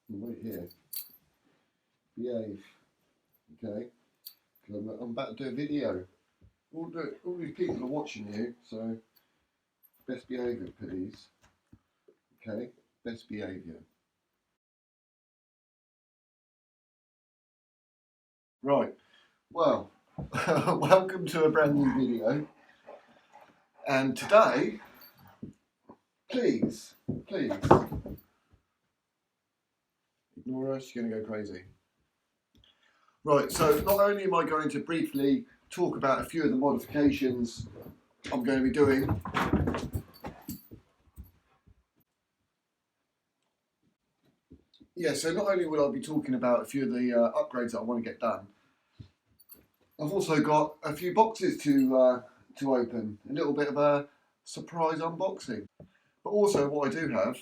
Wait here. Behave. Okay. Because I'm about to do a video. All these people are watching you, so best behaviour, please. Okay. Best behaviour. Right. Well, welcome to a brand new video. And today, please, ignore us, you're going to go crazy. Right, so not only am I going to briefly talk about a few of the modifications I'm going to be doing, so not only will I be talking about a few of the upgrades that I want to get done, I've also got a few boxes to open, a little bit of a surprise unboxing. But also what I do have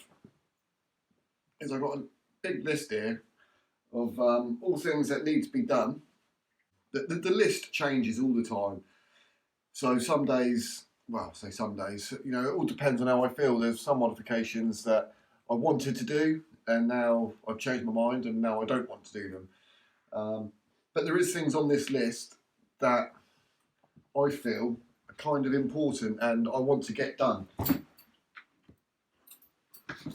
is I've got a big list here of all things that need to be done. The list changes all the time. So some days, well, I say some days, you know, it all depends on how I feel. There's some modifications that I wanted to do and now I've changed my mind and now I don't want to do them. But there is things on this list that I feel are kind of important and I want to get done.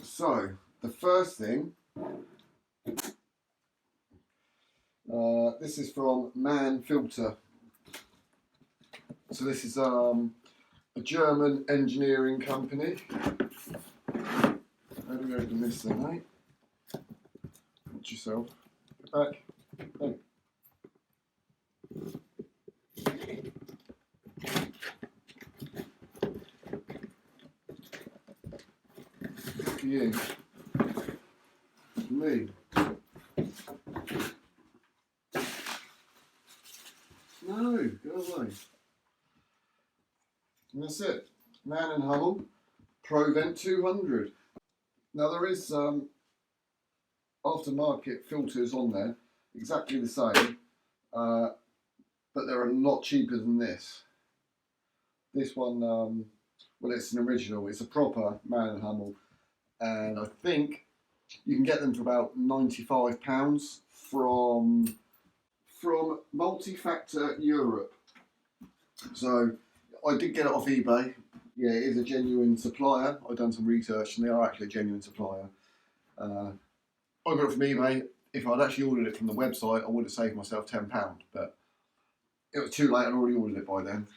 So the first thing, this is from Man Filter. So this is a German engineering company. How do we open this thing, mate? Watch yourself. Get back. Hey. For you. For me. No, go away. And that's it. Man and Hummel ProVent 200. Now there is aftermarket filters on there, exactly the same, but they're a lot cheaper than this. This one, well, it's an original. It's a proper Man and Hummel, and I think you can get them for about £95 from Multi-Factor Europe. So I did get it off eBay. Yeah, it is a genuine supplier. I've done some research and they are actually a genuine supplier. I got it from eBay. If I'd actually ordered it from the website, I would have saved myself £10, but it was too late. I'd already ordered it by then.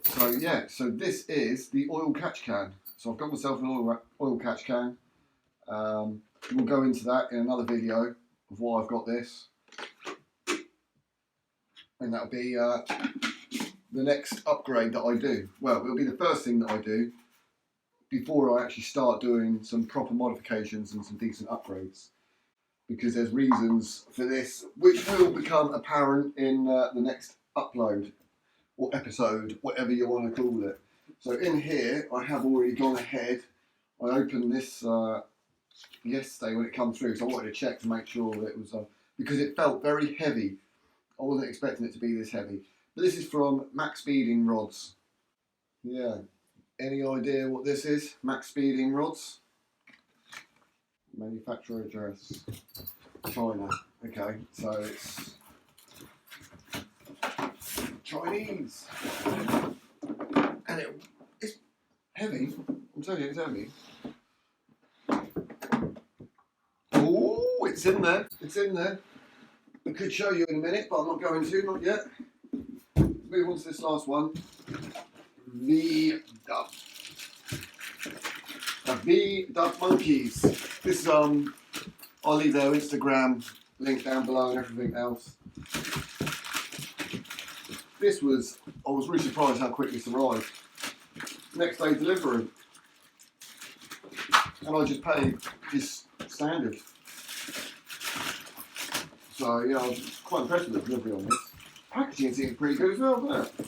So yeah, so this is the oil catch can. So I've got myself an oil catch can. We'll go into that in another video of why I've got this. And that'll be the next upgrade that I do. Well, it'll be the first thing that I do before I actually start doing some proper modifications and some decent upgrades. Because there's reasons for this, which will become apparent in the next upload or episode, whatever you want to call it. So in here, I have already gone ahead. I opened this yesterday when it came through, so I wanted to check to make sure that it was, because it felt very heavy. I wasn't expecting it to be this heavy. But this is from Max Speeding Rods. Yeah. Any idea what this is? Max Speeding Rods? Manufacturer address. China. Okay, so it's Chinese. And it's heavy. I'm telling you, it's heavy. Oh, it's in there. It's in there. I could show you in a minute, but I'm not going to, not yet. Move on to this last one. V-Dub Monkeys. This is I'll leave their Instagram link down below and everything else. This was, I was really surprised how quick this arrived. Next day delivery. And I just paid this standard. So yeah, I was quite impressed with the delivery on this. Packaging seems pretty good as well, doesn't it?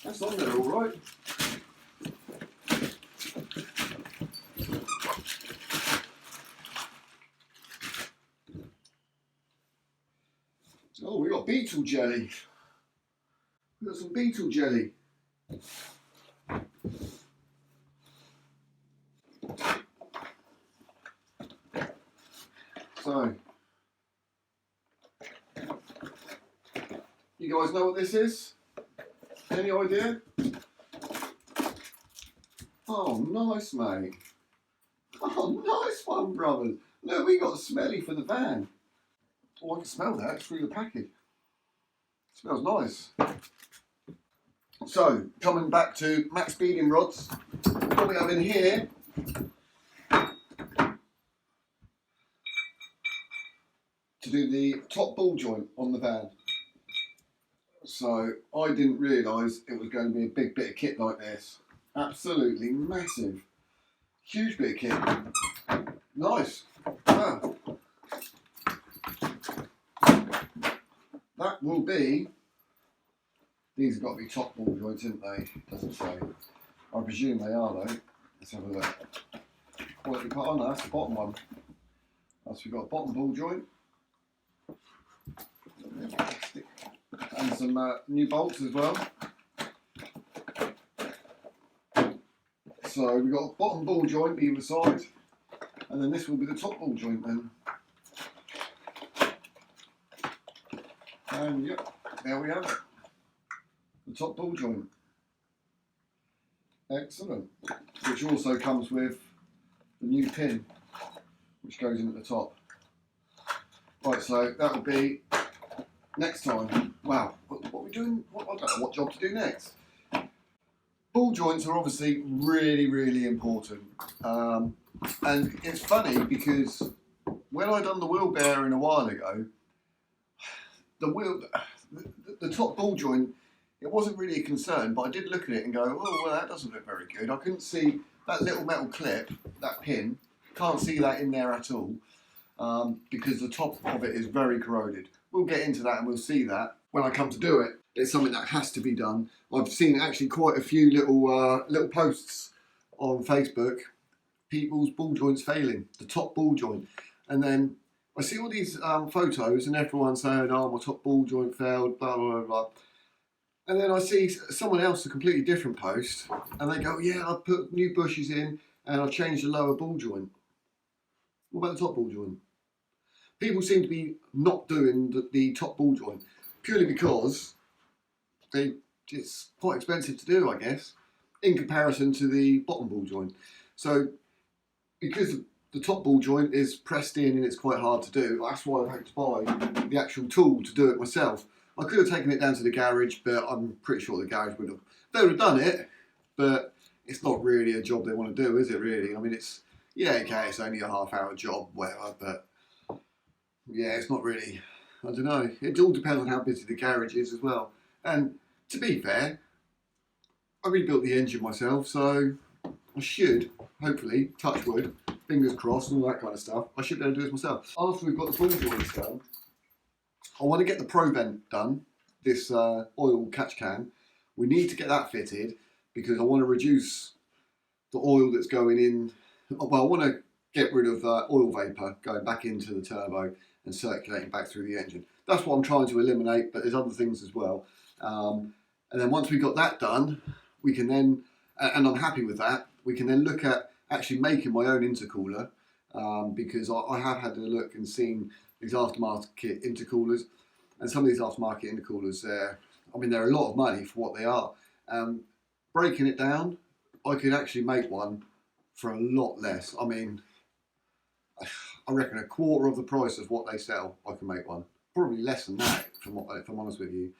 That's on there all right. Oh, we got beetle jelly. We got some beetle jelly. So, you guys know what this is? Any idea? Oh, nice, mate. Oh, nice one, brothers. Look, we got smelly for the van. Oh, I can smell that through the package. Smells nice. So, coming back to max beading rods, what we have in here to do the top ball joint on the van. So, I didn't realise it was going to be a big bit of kit like this. Absolutely massive. Huge bit of kit. Nice. Wow. That will be, these have got to be top ball joints, haven't they? Doesn't say. I presume they are though. Let's have a look. What have we put on? That's the bottom one. So we've got a bottom ball joint. And some new bolts as well. So we've got a bottom ball joint either side. And then this will be the top ball joint then. And yep, there we have it. The top ball joint. Excellent. Which also comes with the new pin, which goes in at the top. Right, so that will be next time. Wow, what are we doing? I don't know what job to do next. Ball joints are obviously really, really important. And it's funny because when I done the wheel bearing a while ago, the top ball joint, it wasn't really a concern, but I did look at it and go, oh, well, that doesn't look very good. I couldn't see that little metal clip, that pin, can't see that in there at all, because the top of it is very corroded. We'll get into that and we'll see that when I come to do it. It's something that has to be done. I've seen actually quite a few little posts on Facebook, people's ball joints failing, the top ball joint. And then I see all these photos and everyone's saying, oh, my top ball joint failed, blah, blah, blah, blah. And then I see someone else, a completely different post, and they go, yeah, I've put new bushes in and I've changed the lower ball joint. What about the top ball joint? People seem to be not doing the top ball joint purely because it's quite expensive to do, I guess, in comparison to the bottom ball joint. So because the top ball joint is pressed in and it's quite hard to do, that's why I've had to buy the actual tool to do it myself. I could have taken it down to the garage, but I'm pretty sure the garage would have. They would have done it, but it's not really a job they want to do, is it really? I mean, it's only a half-hour job, whatever, but yeah, it's not really, I don't know. It all depends on how busy the garage is as well. And to be fair, I rebuilt the engine myself, so I should, hopefully, touch wood, fingers crossed, and all that kind of stuff, I should be able to do this myself. After we've got the ball joints done, I want to get the Pro Vent done, this oil catch can. We need to get that fitted because I want to reduce the oil that's going in. Well, I want to get rid of oil vapour going back into the turbo and circulating back through the engine. That's what I'm trying to eliminate, but there's other things as well. And then once we've got that done, we can then, and I'm happy with that, we can then look at actually making my own intercooler because I have had a look and seen these aftermarket intercoolers, and some of these aftermarket intercoolers, they're a lot of money for what they are. Breaking it down, I could actually make one for a lot less. I mean, I reckon a quarter of the price of what they sell, I can make one. Probably less than that, if I'm honest with you.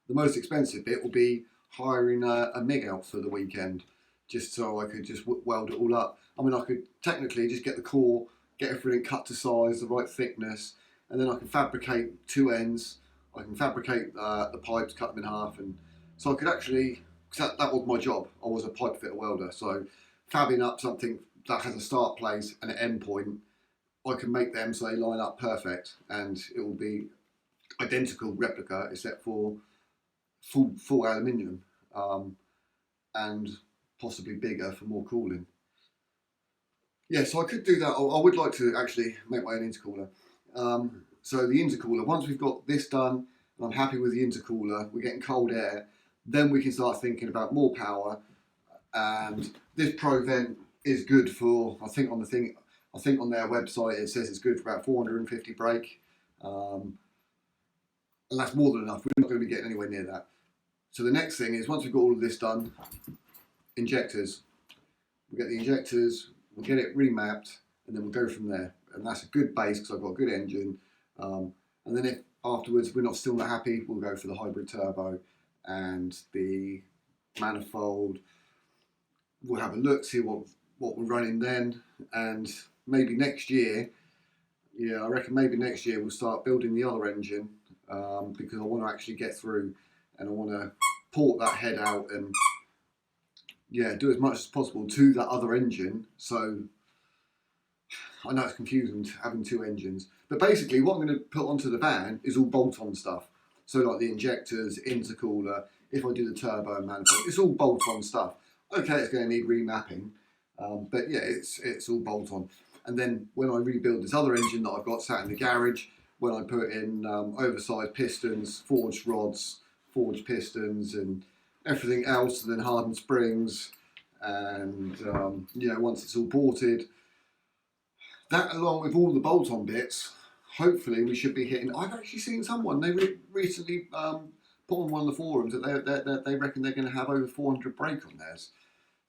The most expensive bit will be hiring a MIG out for the weekend, just so I could just weld it all up. I mean, I could technically just get the core, get everything cut to size, the right thickness, and then I can fabricate two ends. I can fabricate the pipes, cut them in half, and so I could actually, because that was my job. I was a pipe fitter welder, so fabbing up something that has a start place and an end point, I can make them so they line up perfect, and it will be identical replica except for full aluminium, and possibly bigger for more cooling. Yeah, so I could do that. I would like to actually make my own intercooler. So the intercooler, once we've got this done and I'm happy with the intercooler, we're getting cold air, then we can start thinking about more power. And this Pro Vent is good for, I think on the thing, I think on their website it says it's good for about 450 brake, and that's more than enough. We're not going to be getting anywhere near that. So the next thing is, once we've got all of this done, injectors. We'll get the injectors, we'll get it remapped, and then we'll go from there. And that's a good base because I've got a good engine. And then if afterwards we're still not happy, we'll go for the hybrid turbo and the manifold. We'll have a look, see what we're running then, and maybe next year, yeah, I reckon maybe next year we'll start building the other engine, because I want to actually get through and I want to port that head out and yeah, do as much as possible to that other engine. So I know it's confusing having two engines, but basically what I'm going to put onto the van is all bolt-on stuff. So like the injectors, intercooler, if I do the turbo and manifold, it's all bolt-on stuff. Okay, it's going to need remapping, but yeah, it's all bolt-on. And then when I rebuild this other engine that I've got sat in the garage, when I put in oversized pistons, forged rods, forged pistons, and everything else, and then hardened springs, and you know, once it's all ported, that along with all the bolt-on bits, hopefully we should be hitting. I've actually seen someone, they recently put on one of the forums that they reckon they're going to have over 400 brake on theirs.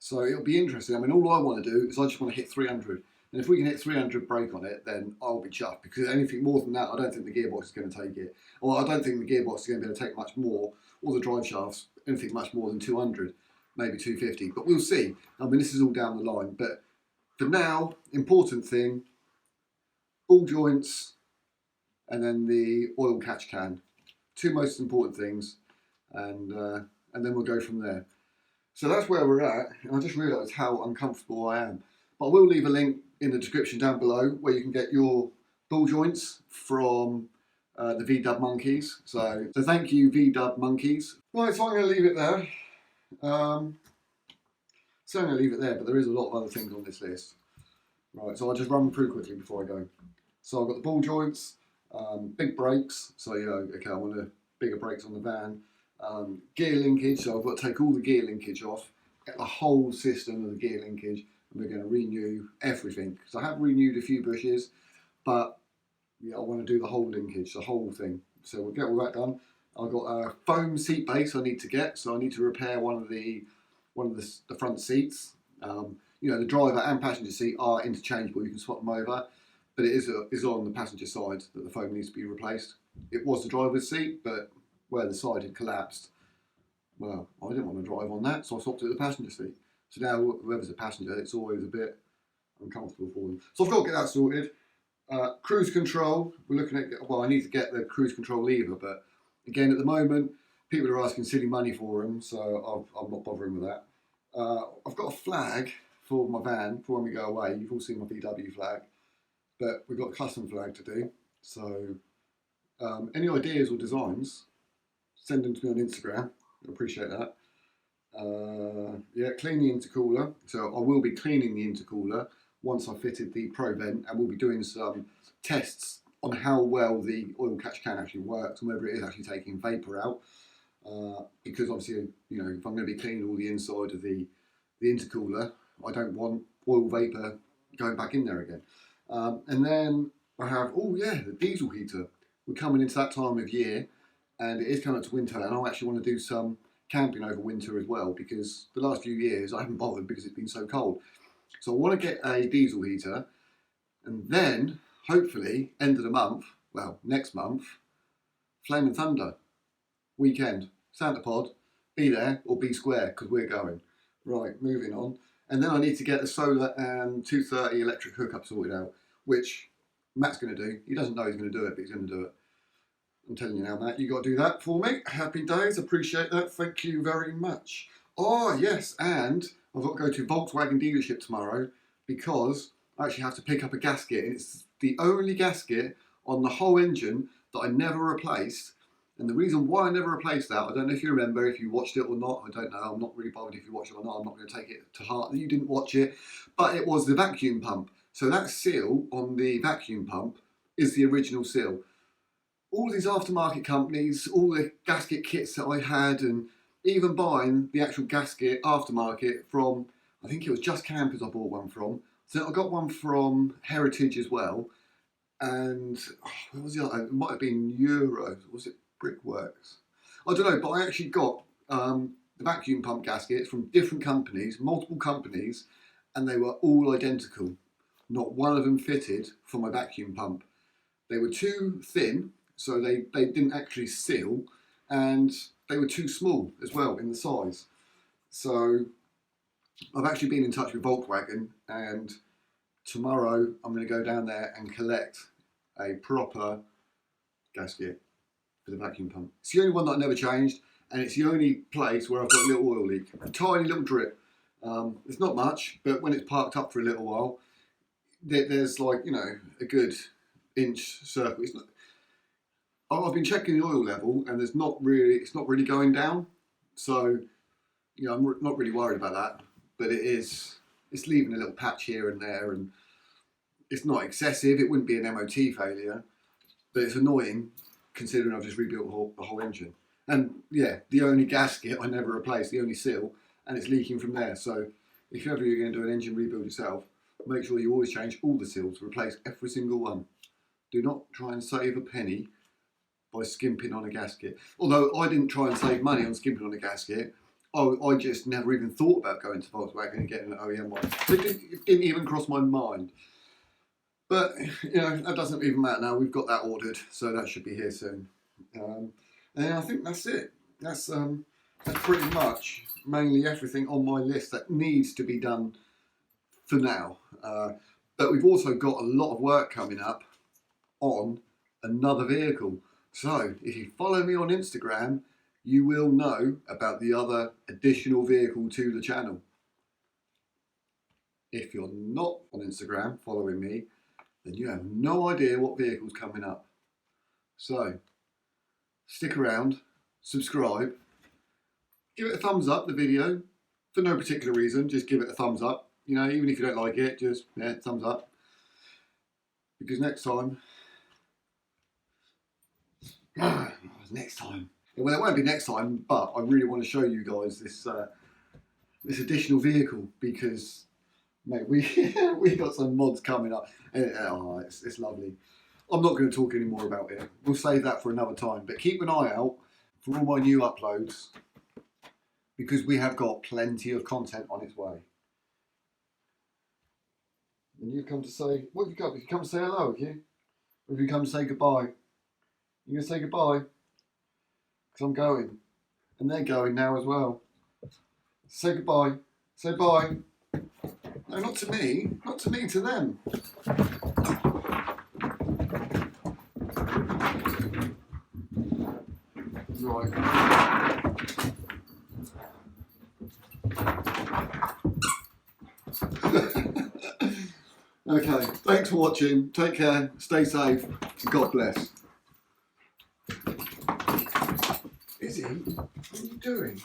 So it'll be interesting. I mean, all I want to do is I just want to hit 300. And if we can hit 300 brake on it, then I'll be chuffed, because anything more than that, I don't think the gearbox is going to take it. Or I don't think the gearbox is going to be able to take much more, or the drive shafts, anything much more than 200, maybe 250. But we'll see. I mean, this is all down the line. But for now, important thing, ball joints, and then the oil catch can. Two most important things, and then we'll go from there. So that's where we're at, and I just realised how uncomfortable I am. But I will leave a link in the description down below where you can get your ball joints from the V-Dub Monkeys. So thank you, V-Dub Monkeys. Right, so I'm going to leave it there. But there is a lot of other things on this list. Right, so I'll just run through quickly before I go. So I've got the ball joints, big brakes. So, you know, okay, I want the bigger brakes on the van. Gear linkage, so I've got to take all the gear linkage off, get the whole system of the gear linkage, and we're going to renew everything. Because I have renewed a few bushes, but yeah, I want to do the whole linkage, the whole thing. So we'll get all that done. I've got a foam seat base I need to get, so I need to repair one of the front seats. You know, the driver and passenger seat are interchangeable, you can swap them over, but it is on the passenger side that the foam needs to be replaced. It was the driver's seat, but where the side had collapsed, well, I didn't want to drive on that, so I swapped it to the passenger seat. So now whoever's a passenger, it's always a bit uncomfortable for them. So I've got to get that sorted. Cruise control, we're looking at, well, I need to get the cruise control lever, but again, at the moment, people are asking silly money for them, so I'm not bothering with that. I've got a flag for my van for when we go away. You've all seen my VW flag, but we've got a custom flag to do. So any ideas or designs, send them to me on Instagram. I appreciate that. Yeah, clean the intercooler. So I will be cleaning the intercooler once I've fitted the Pro Vent, and we'll be doing some tests on how well the oil catch can actually works and whether it is actually taking vapour out. Because obviously, you know, if I'm going to be cleaning all the inside of the intercooler, I don't want oil vapour going back in there again. And then I have, oh yeah, the diesel heater. We're coming into that time of year, and it is coming up to winter, and I actually want to do some camping over winter as well, because the last few years I haven't bothered because it's been so cold. So I want to get a diesel heater, and then hopefully end of the month, well, next month, Flame and Thunder weekend, Santa Pod, be there or be square, because we're going. Right, moving on. And then I need to get the solar and 230 electric hookup sorted out, which Matt's going to do. He doesn't know he's going to do it, but he's going to do it. I'm telling you now, Matt, you got to do that for me. Happy days, appreciate that. Thank you very much. Oh, yes, and I've got to go to Volkswagen dealership tomorrow because I actually have to pick up a gasket. And it's the only gasket on the whole engine that I never replaced. And the reason why I never replaced that, I don't know if you remember, if you watched it or not, I don't know. I'm not really bothered if you watched it or not. I'm not going to take it to heart that you didn't watch it. But it was the vacuum pump. So that seal on the vacuum pump is the original seal. All these aftermarket companies, all the gasket kits that I had, and even buying the actual gasket aftermarket from, I think it was Just Campers I bought one from. So I got one from Heritage as well, and what was the other? It might have been Euro. Was it Brickworks? I don't know, but I actually got the vacuum pump gaskets from different companies, multiple companies, and they were all identical. Not one of them fitted for my vacuum pump. They were too thin, so they didn't actually seal, and they were too small as well in the size. So I've actually been in touch with Volkswagen, and tomorrow I'm going to go down there and collect a proper gasket for the vacuum pump. It's the only one that I never changed, and it's the only place where I've got a little oil leak, a tiny little drip. It's not much, but when it's parked up for a little while, there's like, you know, a good inch circle. It's not, I've been checking the oil level, and it's not really going down. So, you know, I'm not really worried about that. But it's leaving a little patch here and there, and it's not excessive. It wouldn't be an MOT failure, but it's annoying considering I've just rebuilt the whole engine. And yeah, the only gasket I never replaced, the only seal, and it's leaking from there. So if ever you're going to do an engine rebuild yourself, make sure you always change all the seals, replace every single one. Do not try and save a penny by skimping on a gasket. Although I didn't try and save money on skimping on a gasket, I just never even thought about going to Volkswagen and getting an OEM one. It didn't even cross my mind. But, you know, that doesn't even matter now. We've got that ordered, so that should be here soon. And I think that's it. That's pretty much mainly everything on my list that needs to be done for now. But we've also got a lot of work coming up on another vehicle. So if you follow me on Instagram, you will know about the other additional vehicle to the channel. If you're not on Instagram following me, then you have no idea what vehicle's coming up. So stick around, subscribe, give it a thumbs up, the video, for no particular reason, just give it a thumbs up. You know, even if you don't like it, just thumbs up. Because next time, well, it won't be next time, but I really want to show you guys this additional vehicle, because mate, we got some mods coming up, and it's lovely. I'm not going to talk any more about it. We'll save that for another time, but keep an eye out for all my new uploads, because we have got plenty of content on its way. And you've come to say, what have you come? You come to say hello, have you? Or have you come to say goodbye? You going to say goodbye? Because I'm going. And they're going now as well. Say goodbye. Say bye. No, not to me. Not to me, to them. Right. Okay, thanks for watching. Take care, stay safe, and God bless. Izzy, what are you doing?